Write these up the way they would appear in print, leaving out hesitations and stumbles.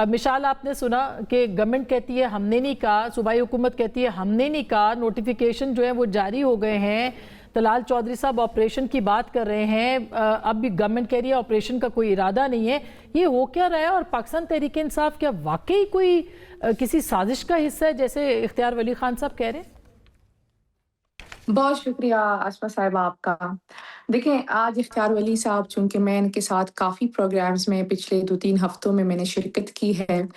मिसाल आपने सुना कि गवर्नमेंट कहती है हमने नहीं कहा, सूबाई हुकूमत कहती है हमने नहीं कहा, नोटिफिकेशन जो है वो जारी हो गए हैं, तलाल चौधरी साहब ऑपरेशन की बात कर रहे हैं, अब भी गवर्नमेंट कह रही है ऑपरेशन का कोई इरादा नहीं है। ये हो क्या रहा है? और पाकिस्तान तहरीक इंसाफ क्या वाकई कोई किसी साजिश का हिस्सा है जैसे इख्तियार वली खान साहब कह रहे हैं? बहुत शुक्रिया आसमा साहिबा आपका। देखें, आज इख्तियार वली साहब, चूँकि मैं इनके साथ काफ़ी प्रोग्राम्स में पिछले 2-3 हफ्तों में मैंने शिरकत की है,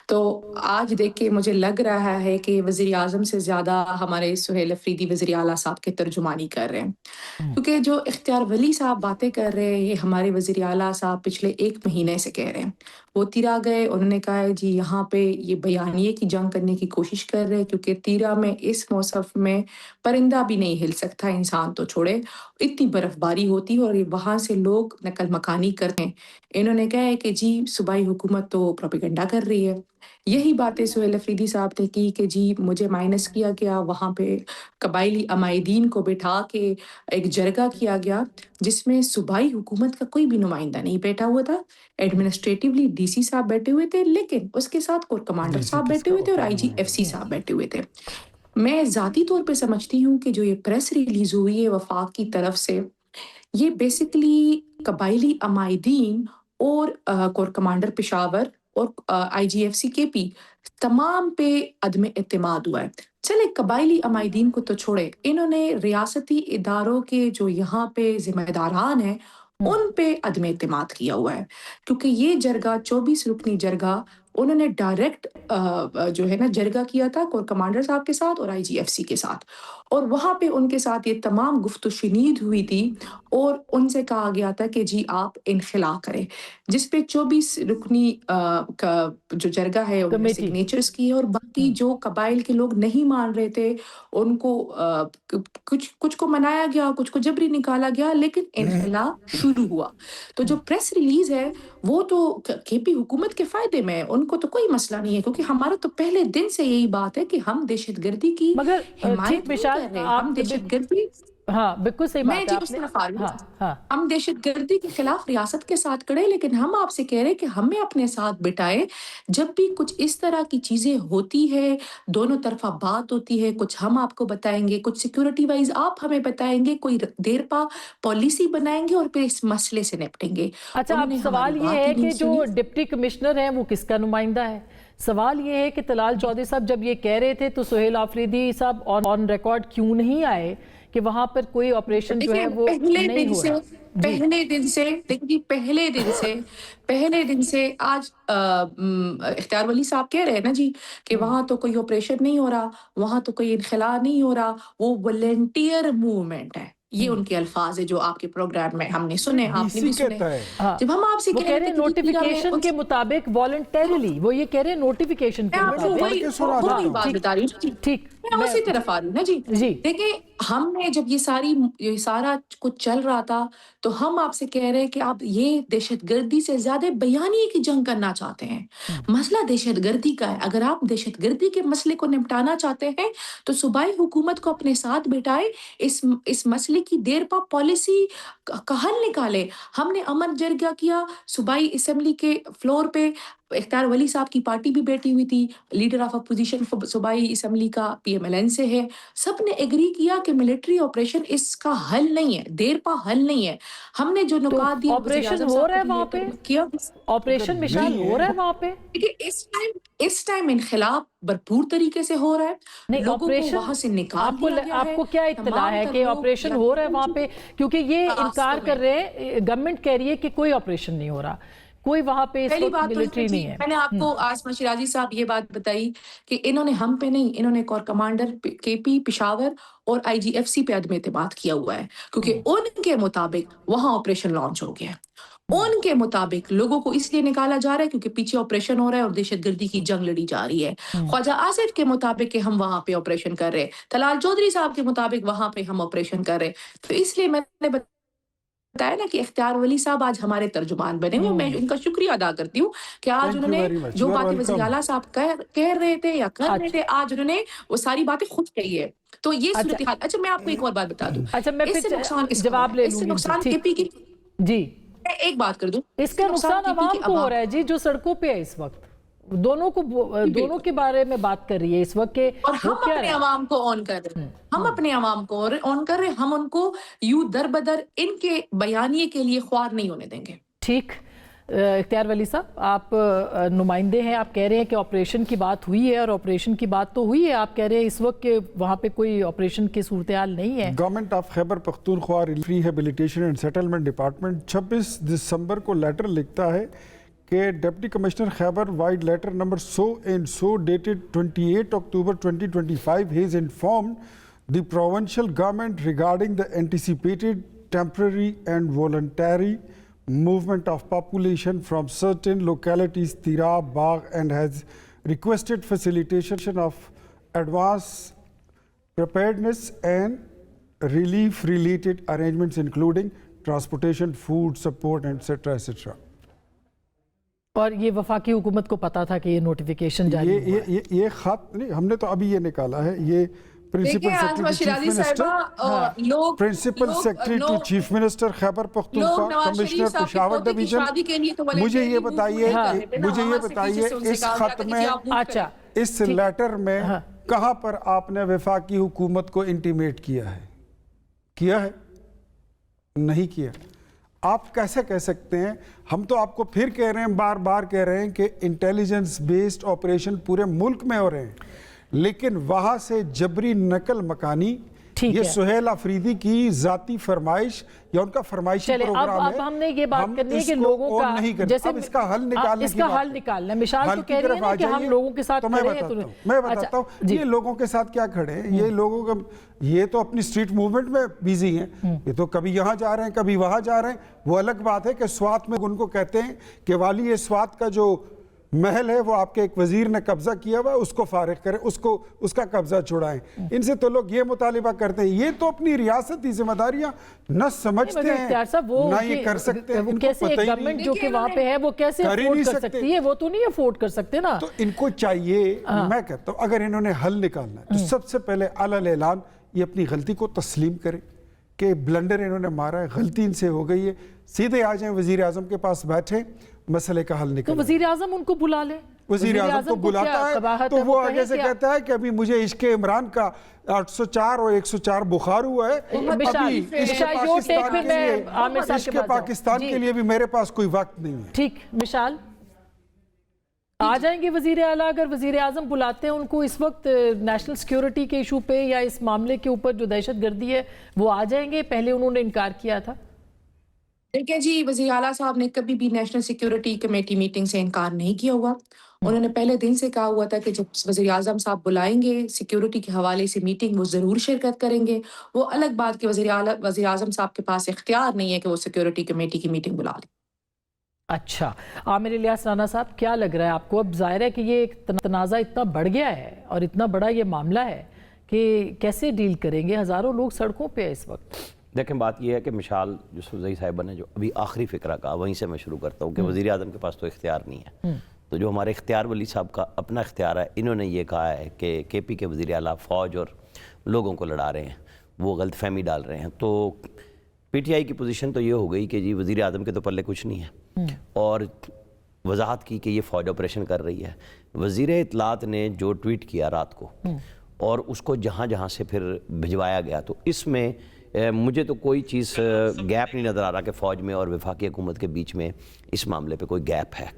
तो आज देख के मुझे लग रहा है कि वज़ीर-ए-आज़म से ज़्यादा हमारे सुहेल अफरीदी वज़ीर आला साहब की तर्जुमानी कर रहे हैं। क्योंकि जो इख्तियार वली साहब बातें कर रहे हैं, ये हमारे वज़ीर आला साहब पिछले 1 महीने से कह रहे हैं। वो तीरा गए, उन्होंने कहा है जी यहाँ पे ये बयानिए की जंग करने की कोशिश कर रहे हैं, क्योंकि तीरा में इस मौसम में परिंदा भी नहीं हिल सकता, इंसान तो छोड़े, इतनी बर्फबारी होती है और ये वहाँ से लोग नकल मकानी करते हैं। इन्होंने कहा है कि जी सूबाई हुकूमत तो प्रोपेगेंडा कर रही है। यही बातें सुहेल अफरीदी साहब ने की कि जी मुझे माइनस किया गया, वहाँ पे कबायली अमायदीन को बिठा के एक जरगा किया गया, जिसमें सूबाई हुकूमत का कोई भी नुमाइंदा नहीं बैठा हुआ था। एडमिनिस्ट्रेटिवली डीसी साहब बैठे हुए थे, लेकिन उसके साथ कोर कमांडर साहब बैठे हुए थे और आईजीएफसी साहब बैठे हुए थे। मैं ज़ाती तौर पे समझती हूँ कि जो ये प्रेस रिलीज़ हुई है वफ़ाक की तरफ से, ये बेसिकली कबायली अमायदीन और कोर कमांडर पेशावर और आईजीएफसी केपी तमाम पे अदम एतमाद हुआ है। चले कबायली अमायदीन को तो छोड़े, इन्होंने रियासती इदारों के जो यहाँ पे ज़िम्मेदारान हैं, उन पे अदम एतमाद किया हुआ है। क्योंकि ये जरगा 24 रुकनी जरगा उन्होंने डायरेक्ट जो है ना जरगा किया था कोर कमांडर साहब के साथ और आईजीएफसी के साथ, और वहाँ पे उनके साथ ये तमाम गुफ्त-ओ-शुनीद हुई थी और उनसे कहा गया था कि जी आप इनखला करें, जिस पे 24 रुकनी का जो जरगा है उन्होंने कमेटी। सिग्नेचर्स किए और बाकी जो कबाइल के लोग नहीं मान रहे थे उनको कुछ को मनाया गया, कुछ को जबरी निकाला गया, लेकिन इनखला शुरू हुआ। तो जो प्रेस रिलीज है वो तो केपी हुकूमत के फायदे में है, उनको तो कोई मसला नहीं है, क्योंकि हमारा तो पहले दिन से यही बात है कि हम दहशतगर्दी की मगर हिमायत ठीक नहीं मिसाल कर रहे हैं। आप हम दहशतगर्दी हाँ बिल्कुल सही मैं बात जी है उस आपने। तरफ आ रही हूँ। हाँ हाँ हम दहशतगर्दी के खिलाफ रियासत के साथ खड़े, लेकिन हम आपसे कह रहे हैं कि हमें अपने साथ बिठाएं। जब भी कुछ इस तरह की चीजें होती है, दोनों तरफा बात होती है, कुछ हम आपको बताएंगे, कुछ सिक्योरिटी वाइज आप हमें बताएंगे, कोई देर पा पॉलिसी बनाएंगे और फिर इस मसले से निपटेंगे। अच्छा, अब उन्होंने हमारी सवाल ये बात ही है नहीं कि जो सुनी। डिप्टी कमिश्नर है वो किसका नुमाइंदा है? सवाल ये है कि तलाल चौधरी साहब जब ये कह रहे थे तो सुहेल आफरीदी साहब ऑन रिकॉर्ड क्यों नहीं आए कि वहां पर कोई ऑपरेशन जो है वो नहीं हो रहा? पहले दिन से आज इख्तियार वली साहब कह रहे हैं ना जी कि वहां तो कोई ऑपरेशन नहीं हो रहा, वहां तो कोई इनखला नहीं हो रहा, वो वॉलंटियर मूवमेंट है। ये उनके अल्फाज है जो आपके प्रोग्राम में हमने सुने, आपने भी सुने। हाँ, जब हम आपसे वो कह रहे हैं नोटिफिकेशन के मुताबिक वॉलंटरीली, वो ये कह रहे हैं नोटिफिकेशन के मैं आपको मुताबिक। वही बात बता रही हूँ। ठीक, मैं उसी तरफ आ रही हूँ ना जी। जी देखिए, हमने जब ये सारा कुछ चल रहा था, तो हम आपसे कह रहे हैं कि आप ये दहशतगर्दी से ज्यादा बयानिए की जंग करना चाहते हैं। मसला दहशतगर्दी का है। अगर आप दहशतगर्दी के मसले को निपटाना चाहते हैं तो सूबाई हुकूमत को अपने साथ बिठाए, इस मसले की देर पा पॉलिसी का हल निकाले। हमने अमन जरगा किया सूबाई असेंबली के फ्लोर पे, इख्तियार वली साहब की पार्टी भी बैठी हुई थी, लीडर ऑफ अपोजिशन सूबाई असेंबली का पीएमएलएन से है। सबने एग्री किया कि मिलिट्री ऑपरेशन इसका हल नहीं है, देर पा हल नहीं है। हमने जो तो नुकात दिए ऑपरेशन हो रहा है वहां पे, किया। ऑपरेशन मिसाल हो रहा है वहां पे। देखिए, इस टाइम इनखिलाफ भरपूर तरीके से हो रहा है। नहीं, लोगों को ऑपरेशन वहां से निकाल दिया गया है। आपको क्या इत्तला है कि ऑपरेशन हो रहा है वहां पे? क्योंकि ये इनकार कर रहे हैं, गवर्नमेंट कह रही है कि कोई ऑपरेशन नहीं हो रहा, कोई वहां पे इस वक्त मिलिट्री नहीं है। मैंने आपको आसमा शिराजी साहब ये बात बताई कि इन्होंने हम पे नहीं, इन्होंने कोर कमांडर केपी पेशावर और आईजीएफसी पे अदम एतमाद किया हुआ है, क्योंकि उनके मुताबिक वहां ऑपरेशन लॉन्च हो गया है। उनके मुताबिक लोगों को इसलिए निकाला जा रहा है क्योंकि पीछे ऑपरेशन हो रहा है और दहशतगर्दी की जंग लड़ी जा रही है। ख्वाजा आसिफ के मुताबिक कि हम वहां पे ऑपरेशन कर रहे हैं, तलाल चौधरी साहब के मुताबिक वहां पे हम ऑपरेशन कर रहे हैं। तो इसलिए मैंने बताया ना कि इख्तियार वली साहब आज हमारे तर्जुमान बने हुए। मैं इनका शुक्रिया अदा करती हूँ कि आज उन्होंने जो बातें वज़ीर आला साहब कह रहे थे या कर रहे थे, आज उन्होंने वो सारी बातें खुद कही है। तो ये सूरत हाल। अच्छा, मैं आपको एक और बात बता दूं। अच्छा, मैं इससे नुकसान जवाब ले लूंगी। इससे नुकसान केपी की जी, मैं एक बात कर दूं, इसका नुकसान आवाम को हो रहा है जी, जो सड़कों पे है इस वक्त। दोनों के बारे में बात कर रही है इस वक्त के और हम अपने अवाम को ऑन कर रहे हैं, हम अपने अवाम को ऑन कर रहे हैं, हम उनको यूं दर बदर इनके बयानिए के लिए ख्वार नहीं होने देंगे। ठीक, इख्तियार वली साहब, आप नुमाइंदे हैं, आप कह रहे हैं कि ऑपरेशन की बात हुई है, और ऑपरेशन की बात तो हुई है, आप कह रहे हैं इस वक्त के वहाँ पे कोई ऑपरेशन की सूरत हाल नहीं है। Government of Khyber Pakhtunkhwa rehabilitation and settlement department 26 दिसंबर को लेटर लिखता है कि deputy commissioner Khyber wide letter number so and so dated 28 October 2025 has informed the provincial government regarding the anticipated temporary and voluntary movement of population from certain localities Tirab, Bagh, and has requested facilitation of advanced preparedness and relief related arrangements including transportation, food support, etc. etc. और ये वफाकी हुकूमत को पता था कि ये notification जारी हुआ है? ये खत नहीं, हमने तो अभी ये निकाला है, ये principal secretary to chief minister Khyber Pakhtunkhwa commissioner Peshawar division. मुझे ये बताइए इस खत में, अच्छा, इस लेटर में कहां पर आपने वफाकी हुकूमत को इंटीमेट किया है? नहीं किया। आप कैसे कह सकते हैं? हम तो आपको फिर कह रहे हैं, बार बार कह रहे हैं कि इंटेलिजेंस बेस्ड ऑपरेशन पूरे मुल्क में हो रहे हैं, लेकिन वहां से जबरी नकल मकानी, ये सुहेल अफरीदी की जाती फरमाइश या उनका फरमाइशी प्रोग्राम है। अब हमने ये बात करनी है कि लोगों का, जैसे अब इसका हल निकालना मिसाल तो कह रही है ना कि हम लोगों के साथ मैं बताता हूँ ये लोगों के साथ क्या खड़े हैं। ये लोगों का, ये तो अपनी स्ट्रीट मूवमेंट में बिजी हैं, ये तो कभी यहाँ जा रहे हैं कभी वहां जा रहे हैं। वो अलग बात है कि स्वात में उनको कहते हैं कि वाली ये स्वात का जो महल है वो आपके एक वजीर ने कब्जा किया हुआ, उसको फारिग करें, उसका कब्जा छुड़ाएं। इनसे तो लोग ये मुतालिबा करते हैं। ये तो अपनी रियासती जिम्मेदारियां न समझते हैं, ना ये कर सकते हैं। कैसे गवर्नमेंट जो कि वहाँ पे है वो कैसे अफोर्ड कर सकती है? वो तो नहीं अफोर्ड कर सकते ना। तो इनको चाहिए, मैं कहता हूँ अगर इन्होंने हल निकालना है तो सबसे पहले अलल ऐलान ये अपनी गलती को तस्लीम करें कि ब्लंडर इन्होंने मारा है, गलती इनसे हो गई है, सीधे आ जाएं वजीर आजम के पास बैठे, मसले का हल निकले। तो वजीर आजम उनको बुला ले, वजीर आजम को बुलाता है तो वो आगे से कहता है कि अभी मुझे इश्के इमरान का 804 और 104 बुखार हुआ है, अभी इश्के पाकिस्तान के लिए भी मेरे पास कोई वक्त नहीं है। ठीक, मिशाल आ जाएंगे वजीर आला? अगर वजीर आजम बुलाते हैं उनको इस वक्त नेशनल सिक्योरिटी के इशू पे या इस मामले के ऊपर जो दहशतगर्दी है वो आ जाएंगे? पहले उन्होंने इनकार किया था। देखिए जी, वज़ीर आला साहब ने कभी भी नेशनल सिक्योरिटी कमेटी मीटिंग से इनकार नहीं किया हुआ। उन्होंने पहले दिन से कहा हुआ था कि जब वज़ीर आज़म साहब बुलाएंगे सिक्योरिटी के हवाले से मीटिंग, वो ज़रूर शिरकत करेंगे। वो अलग बात कि वज़ीर आज़म साहब के पास इख्तियार नहीं है कि वो सिक्योरिटी कमेटी की मीटिंग बुला लें। अच्छा, आमिर इलियास राना साहब, क्या लग रहा है आपको? अब जाहिर है कि ये एक तनाज़ा इतना बढ़ गया है और इतना बड़ा ये मामला है कि कैसे डील करेंगे? हज़ारों लोग सड़कों पे है इस वक्त। देखें, बात यह है कि मिशाल यूसुफजई साहिबा ने जो अभी आखिरी फ़िक्रा कहा, वहीं से मैं शुरू करता हूँ कि वज़ीर आज़म के पास तो इख्तियार नहीं है। तो जो हमारे इख्तियार वली साहब का अपना इख्तियार है, इन्होंने ये कहा है कि KP के वज़ीर आला फ़ौज और लोगों को लड़ा रहे हैं, वो गलतफहमी डाल रहे हैं। तो PTI की पोजीशन तो ये हो गई कि जी वज़ीर आज़म के तो पल्ले कुछ नहीं है, और वजाहत की कि ये फ़ौज ऑपरेशन कर रही है। वज़ीर इत्तलात ने जो ट्वीट किया रात को और उसको जहाँ जहाँ से फिर भिजवाया गया, तो इसमें मुझे तो कोई चीज़ गैप नहीं नज़र आ रहा कि फ़ौज में और वफाकी हुकूमत के बीच में इस मामले पे कोई गैप है।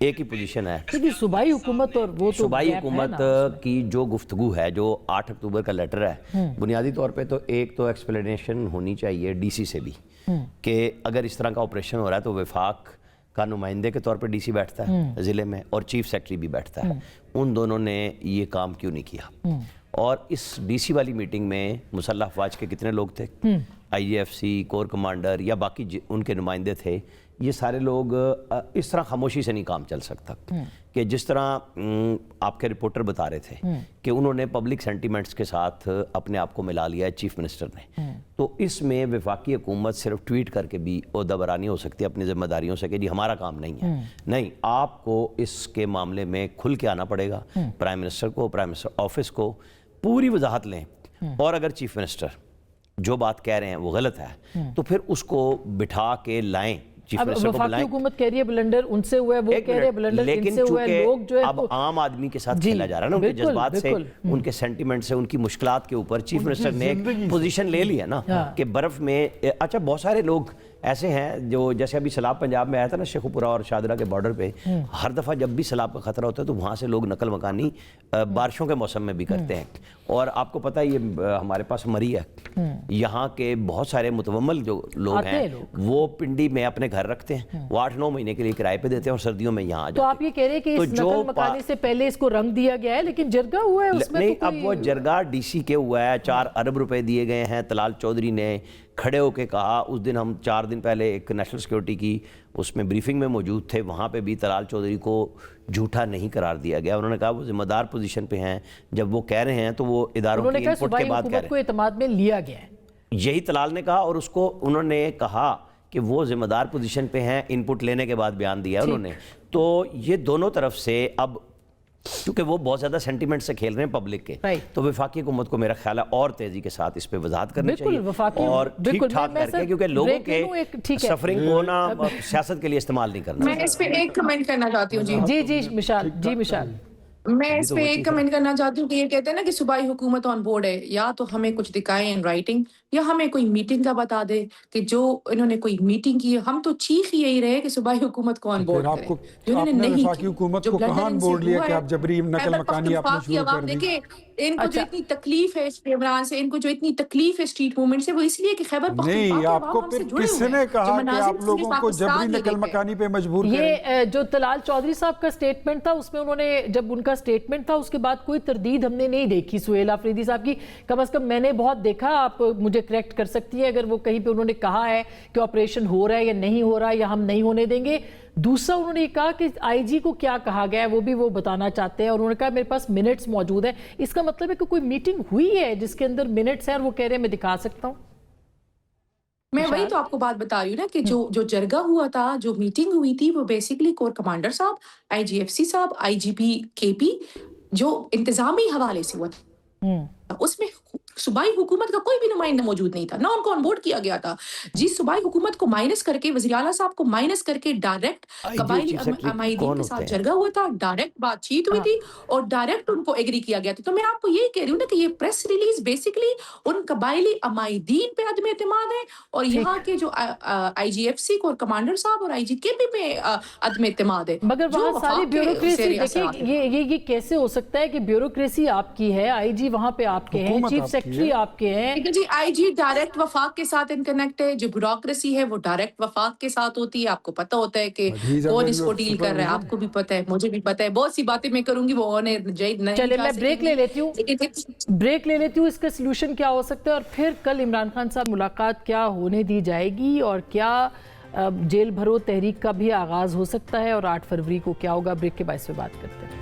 एक ही पोजीशन है सूबाई हुकूमत, और वो तो सूबाई हुकूमत की जो गुफ्तगू है, जो 8 अक्टूबर का लेटर है, बुनियादी तौर पे तो एक तो एक्सप्लेनेशन होनी चाहिए DC से भी कि अगर इस तरह का ऑपरेशन हो रहा है तो वफाक का नुमाइंदे के तौर पे DC बैठता है ज़िले में और चीफ सेक्रेटरी भी बैठता है, उन दोनों ने ये काम क्यों नहीं किया? और इस DC वाली मीटिंग में मुसल्लह अफवाज के कितने लोग थे? IGFC, कोर कमांडर या बाकी उनके नुमाइंदे थे। ये सारे लोग इस तरह खामोशी से नहीं काम चल सकता कि जिस तरह आपके रिपोर्टर बता रहे थे कि उन्होंने पब्लिक सेंटीमेंट्स के साथ अपने आप को मिला लिया है चीफ मिनिस्टर ने। तो इसमें वफाकी हुकूमत सिर्फ ट्वीट करके भी ओहदेबारानी हो सकती है अपनी जिम्मेदारियों से कि जी हमारा काम नहीं है। नहीं, आपको इसके मामले में खुल के आना पड़ेगा। प्राइम मिनिस्टर को, प्राइम मिनिस्टर ऑफिस को पूरी वजाहत लें, और अगर चीफ मिनिस्टर जो बात कह रहे हैं वो गलत है तो फिर उसको बिठा के लाएं چیف اب منسٹر کو وفاقی بلائیں. حکومت کہہ رہی ہے بلنڈر ان سے ہوا ہے، وہ ایک کہہ رہے ہیں منٹ، بلنڈر ان لیکن سے ہوا ہے، چونکہ لوگ جو ہے اب عام آدمی کے ساتھ جی، کھیلا جا رہا ہے نا، ان کے بالکل، جذبات سے، بالکل. ان کے سینٹیمنٹ سے، ان کی مشکلات کے اوپر چیف ان کی منسٹر نے ایک زندگی سے. پوزیشن لے لیا نا کہ برف میں. اچھا بہت سارے لوگ ایسے ہیں جو جیسے ابھی سیلاب پنجاب میں آیا تھا نا، شیخو پورہ اور شاہدرہ کے بارڈر پہ، ہر دفعہ جب بھی سیلاب کا خطرہ ہوتا ہے تو وہاں سے لوگ نقل مکانی بارشوں کے موسم میں بھی کرتے ہیں. اور آپ کو پتہ ہے یہ ہمارے پاس مری ہے، یہاں کے بہت سارے متومل جو لوگ ہیں وہ پنڈی میں اپنے گھر رکھتے ہیں، وہ 8-9 مہینے کے لیے کرائے پہ دیتے ہیں اور سردیوں میں یہاں آ جاتے تو ہیں. آپ یہ کہہ رہے ہیں کہ اس نقل مکانی سے پہلے اس کو رنگ دیا گیا ہے، لیکن جرگہ ہوا ہے اس میں نہیں، تو اب وہ جرگہ ڈی سی کے ہوا ہے، 4 ارب روپے دیے گئے ہیں. طلال چودھری نے کھڑے ہو کے کہا، اس دن ہم 4 دن پہلے ایک نیشنل سیکیورٹی کی اس میں بریفنگ میں موجود تھے، وہاں پہ بھی طلال چودھری کو جھوٹا نہیں قرار دیا گیا. انہوں نے کہا وہ ذمہ دار پوزیشن پہ ہیں، جب وہ کہہ رہے ہیں تو وہ اداروں کی انپٹ کے بعد کہہ رہے ہیں. کو اعتماد میں لیا گیا ہے، یہی طلال نے کہا، اور اس کو انہوں نے کہا کہ وہ ذمہ دار پوزیشن پہ ہیں، انپٹ لینے کے بعد بیان دیا انہوں نے. تو یہ دونوں طرف سے اب کیونکہ وہ بہت زیادہ سینٹیمنٹ سے کھیل رہے ہیں پبلک کے، تو وفاقی حکومت کو میرا خیال ہے اور تیزی کے ساتھ اس پہ وضاحت کرنی چاہیے اور ٹھیک ٹھاک کر کے، کیونکہ لوگوں کے سفرنگ کو نا سیاست کے لیے استعمال نہیں کرنا. میں اس پہ ایک کمنٹ کرنا چاہتی ہوں. جی مشال، جی مشال. میں اس پہ ایک کمنٹ کرنا چاہتی ہوں کہ یہ کہتے ہیں نا کہ صوبائی حکومت آن بورڈ ہے، یا تو ہمیں کچھ دکھائیں ان رائٹنگ، یا ہمیں کوئی میٹنگ کا بتا دے کہ جو انہوں نے کوئی میٹنگ کی. ہم تو چیخ یہی رہے کہ صوبائی حکومت کو آن بورڈ کریں، جو انہوں نے نہیں کی. حکومت کو کہاں آن بورڈ لیا کہ آپ جبری نقل مکانی آپ نے شروع کر دی؟ دیکھیں ان کو جو اتنی تکلیف ہے اس عمران سے، ان کو جو اتنی تکلیف ہے اسٹریٹ موومنٹ سے، وہ اس لیے کہ خیبر پختونخوا نہیں، آپ کو پھر کس نے کہا کہ آپ لوگوں کو جبری نقل مکانی پہ مجبور کریں؟ یہ جو طلال چودھری صاحب کا سٹیٹمنٹ تھا، اس میں انہوں نے جب ان کا سٹیٹمنٹ تھا اس کے بعد کوئی تردید ہم نے نہیں دیکھی سہیل آفریدی صاحب کی، کم از کم میں نے بہت دیکھا. آپ مجھے کریکٹ کر سکتی ہیں اگر وہ کہیں پہ انہوں نے کہا ہے کہ آپریشن ہو رہا ہے یا نہیں ہو رہا ہے یا ہم نہیں ہونے دیں گے. دوسرا انہوں نے کہا کہ آئی جی کو کیا کہا گیا ہے وہ بھی وہ بتانا چاہتے ہیں، اور انہوں نے کہا میرے پاس منٹس موجود ہیں. اس کا مطلب ہے کہ کوئی میٹنگ ہوئی ہے جس کے اندر منٹس ہیں اور وہ کہہ رہے ہیں میں دکھا سکتا ہوں. میں وہی تو آپ کو بات بتا رہی ہوں نا کہ جو جرگہ ہوا تھا، جو میٹنگ ہوئی تھی، وہ بیسیکلی کور کمانڈر صاحب، آئی جی ایف سی صاحب، آئی جی پی کے پی، جو انتظامی حوالے سے ہوا تھا، اس میں صوبائی حکومت کا کوئی بھی نمائندہ موجود نہیں تھا، نہ ان کو آن بورڈ کیا گیا تھا. جس صوبائی حکومت کو مائنس کر کے، وزیر اعلیٰ صاحب کو مائنس کر کے ڈائریکٹ قبائلی عمائدین کے ساتھ جرگہ ہوا تھا، ڈائریکٹ بات چیت ہوئی تھی اور ڈائریکٹ ان کو ایگری کیا گیا تھا. تو میں آپ کو یہی کہہ رہی ہوں نا کہ یہ پریس ریلیز بیسیکلی ان قبائلی عمائدین پہ عدم اعتماد ہے، اور یہاں کے جو آئی جی ایف سی کور کمانڈر صاحب اور آئی جی کے پی پہ عدم اعتماد ہے. مگر وہاں ساری بیوروکریسی دیکھیں، یہ کیسے ہو سکتا ہے کہ بیوروکریسی آپ کی ہے، آئی جی وہاں پہ آپ کے ہیں، چیف سیکرٹری آپ کے ہیں. جی آئی جی ڈائریکٹ وفاق کے ساتھ انکنیکٹ ہے، جو بیوروکریسی ہے وہ ڈائریکٹ وفاق کے ساتھ ہوتی ہے. آپ کو پتہ ہوتا ہے کہ کون اس کو ڈیل کر رہا ہے، آپ کو بھی پتہ ہے، مجھے بھی پتہ ہے. بہت سی باتیں میں کروں گی وہ چلے میں بریک لے لیتی ہوں. اس کا سلوشن کیا ہو سکتا ہے، اور پھر کل عمران خان صاحب ملاقات کیا ہونے دی جائے گی، اور کیا جیل بھرو تحریک کا بھی آغاز ہو سکتا ہے، اور 8 فروری کو کیا ہوگا. بریک کے بعد اس پہ بات کرتے ہیں.